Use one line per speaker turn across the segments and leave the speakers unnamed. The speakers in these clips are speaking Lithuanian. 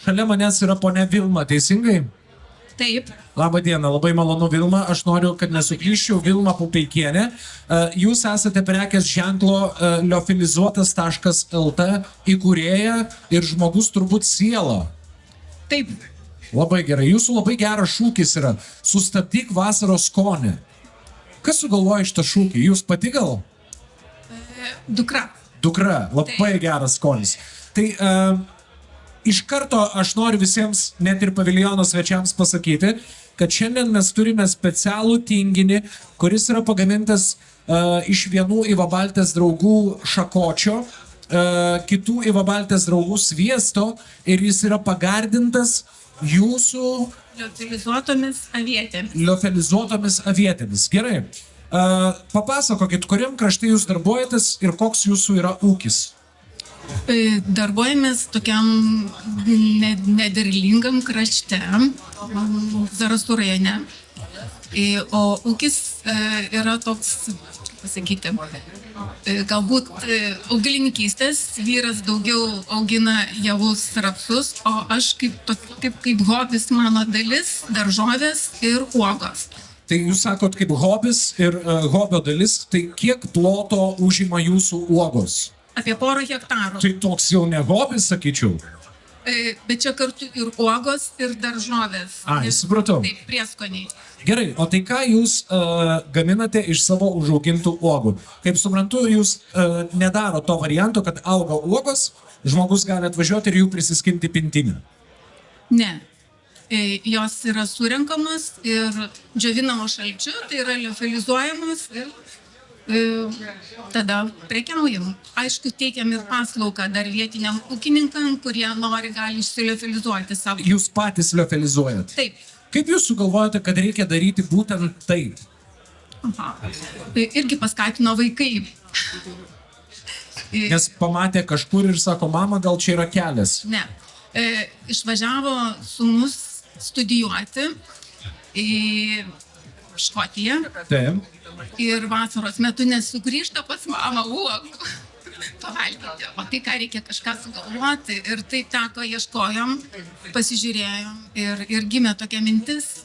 Šalia manęs yra ponia Vilma, teisingai?
Taip,
Labą dieną, labai malonu Vilma, aš noriu, kad nesuklyščiau, Vilma Pupeikienė. Jūs esate prekės ženklo liofilizuotas.lt įkūrėja ir žmogus turbūt siela.
taip.
Labai gerai, jūsų labai geras šūkis yra sustabdyk vasaros skonį. Kas sugalvojo šitą šūkį? Jūs pati gal?
Dukra.
Dukra, labai geras skonis. Tai iš karto aš noriu visiems, net ir paviljono svečiams pasakyti, kad šiandien mes turime specialų tinginį, kuris yra pagamintas iš vienų Ivabaltės draugų šakočio, kitų Ivabaltės draugų sviesto ir jis yra pagardintas jūsų
Liofilizuotomis avietėmis.
liofilizuotomis avietėmis. Gerai. Papasakokit, kuriam krašte jūs darbuojatės ir koks jūsų yra ūkis?
Darbuojamės tokiam nederlingam krašte, Zarasų rajone. O ūkis yra toks, kaip pasakyti, galbūt augalininkystės, vyras daugiau augina javus, rapsus, o aš kaip hobis mano dalis daržovės ir uogos.
Tai jūs sakot kaip hobis ir hobio dalis, tai kiek ploto užima jūsų uogos?
Apie 1 hektarų.
Tai toks jau ne hobis, sakyčiau.
Bet čia kartu ir uogos, ir daržovės.
Ai, supratau.
Taip, prieskoniai.
Gerai, o tai ką jūs gaminate iš savo užaugintų uogų? Kaip suprantu, jūs nedaro to varianto, kad auga uogos, žmogus gali atvažiuoti ir jų prisiskinti pintinę.
Ne. Jos yra surenkamos ir džiovinamos šalčiu, tai yra liofilizuojamos ir tada prekiaujam. Aišku, teikiam ir paslaugą dar vietiniam ūkininkam, kurie nori, gali išsiliofilizuoti savo.
Jūs patys liofilizuojat.
Taip.
Kaip jūs sugalvojate, kad reikia daryti būtent taip?
Aha. Irgi paskatino vaikai.
Nes pamatė kažkur ir sako, mama, gal čia yra kelias.
Ne. Išvažiavo sūnus studijuoti į Škotiją.
Taip.
Ir vasaros metu nesugrįžta pas mamą uogų pavalgyti. O tai ką reikia kažką sugalvoti. Ir tai teko, ieškojom, pasižiūrėjom ir gimė tokia mintis.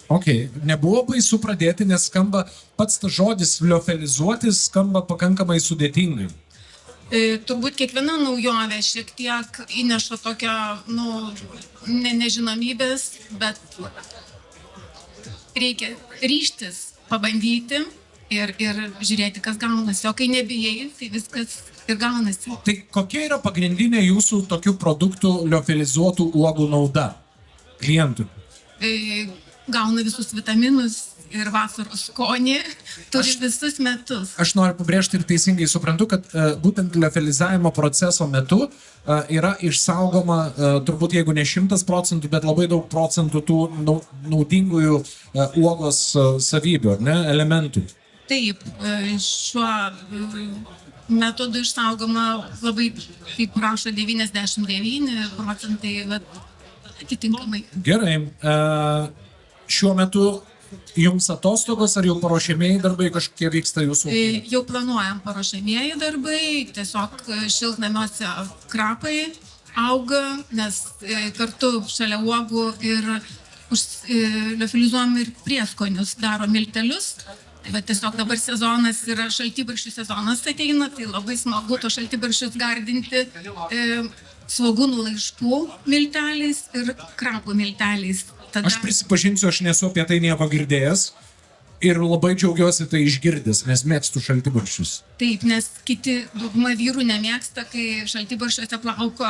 Ok, nebuvo baisu pradėti, nes skamba pats tas žodis liofilizuotis skamba pakankamai sudėtingai.
Turbūt kiekviena naujovė šiek tiek įneša tokio, nežinomybės, bet reikia ryžtis pabandyti ir žiūrėti, kas gaunasi. O kai nebijai, tai viskas ir gaunasi.
Tai kokia yra pagrindinė jūsų tokių produktų liofilizuotų uogų nauda klientui?
Gauna visus vitaminus ir vasaros skonį, turi visus metus.
Aš noriu pabrėžti ir teisingai suprantu, kad būtent liofilizavimo proceso metu yra išsaugoma, turbūt jeigu ne 100%, bet labai daug procentų tų naudingųjų uogos savybių, ne, elementų.
Taip, šiuo metodu išsaugoma labai, kaip prašo, 99% atitinkamai.
Gerai. Šiuo metu jums atostogos ar jau paruošiamieji darbai kažkokie vyksta jūsų?
Jau planuojam paruošiamieji darbai, tiesiog šiltnamiuose krapai auga, nes kartu šalia uogų ir liofilizuojam ir prieskonius, daro miltelius. Bet tiesiog dabar sezonas yra šaltibarščių sezonas ateina, tai labai smagu to šaltibarščius gardinti svogūnų laiškų milteliais ir krapų milteliais.
Aš prisipažinsiu, aš nesu apie tai nieko girdėjęs ir labai džiaugiuosi tai išgirdęs, nes mėgstu šaltibarščius.
Taip, nes kiti dauguma vyrų nemėgsta, kai šaltibarščiuose plauko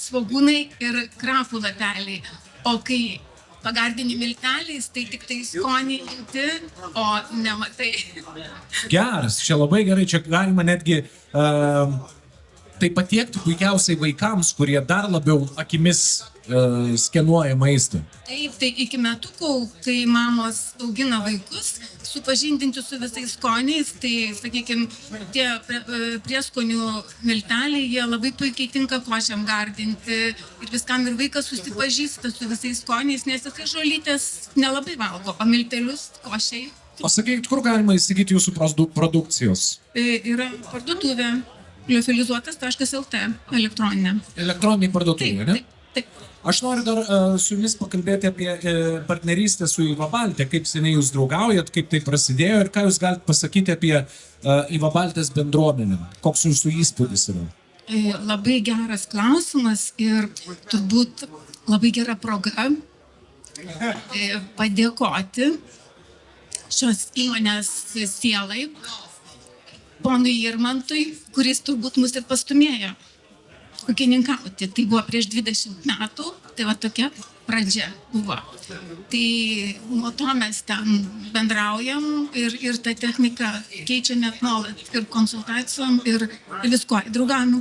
svogūnai ir krapų lapeliai. O kai pagardini milteliais, tai tik tai skonį imti, o nematai.
Geras, čia labai gerai, čia galima netgi tai patiekti puikiausiai vaikams, kurie dar labiau akimis skenuoja maistą.
Taip, tai iki metukų, kai mamos augina vaikus, supažindinti su visais skoniais, tai, sakykime, tie prieskonių milteliai, jie labai puikiai tinka košiam gardinti ir viskam, ir vaikas susipažįsta su visais skoniais, nes jisai žolytės nelabai valgo, o miltelius košiai.
O sakykit, kur galima įsigyti jūsų produkcijos?
Yra parduotuvė liofilizuotas.lt elektroninė.
Elektroniniai parduotuvė, ne?
Taip.
Aš noriu dar su jumis pakalbėti apie partnerystę su Iva Balte, kaip seniai jūs draugaujat, kaip tai prasidėjo ir ką jūs galite pasakyti apie Iva Baltės bendruomenę. Koks jūsų įspūdis yra?
Labai geras klausimas ir turbūt labai gera proga padėkoti šios įmonės sielai, ponui Irmantui, kuris turbūt mus ir pastumėjo ūkininkauti. Tai buvo prieš 20 metų, tai va tokia pradžia buvo. Tai nuo to mes ten bendraujam ir tą techniką keičiame nuolat ir konsultacijom ir visko. Draugavom,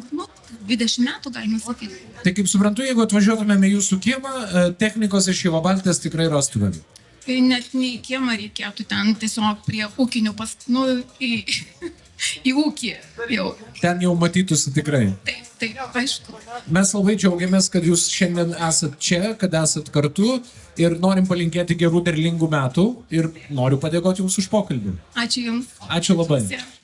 20 metų galima sakyti.
Tai kaip suprantu, jeigu atvažiuotumėme jūsų kiemą, technikos iš Iva Baltės tikrai rastumėme.
Net ne į kiemą reikėtų, ten tiesiog prie ūkinių į ūkį jau.
Ten jau matytųsi tikrai.
Taip, aišku.
Mes labai džiaugiamės, kad jūs šiandien esat čia, kad esat kartu ir norim palinkėti gerų derlingų metų ir noriu padėkoti jums už pokalbį.
Ačiū Jums.
Ačiū labai.
Visiems.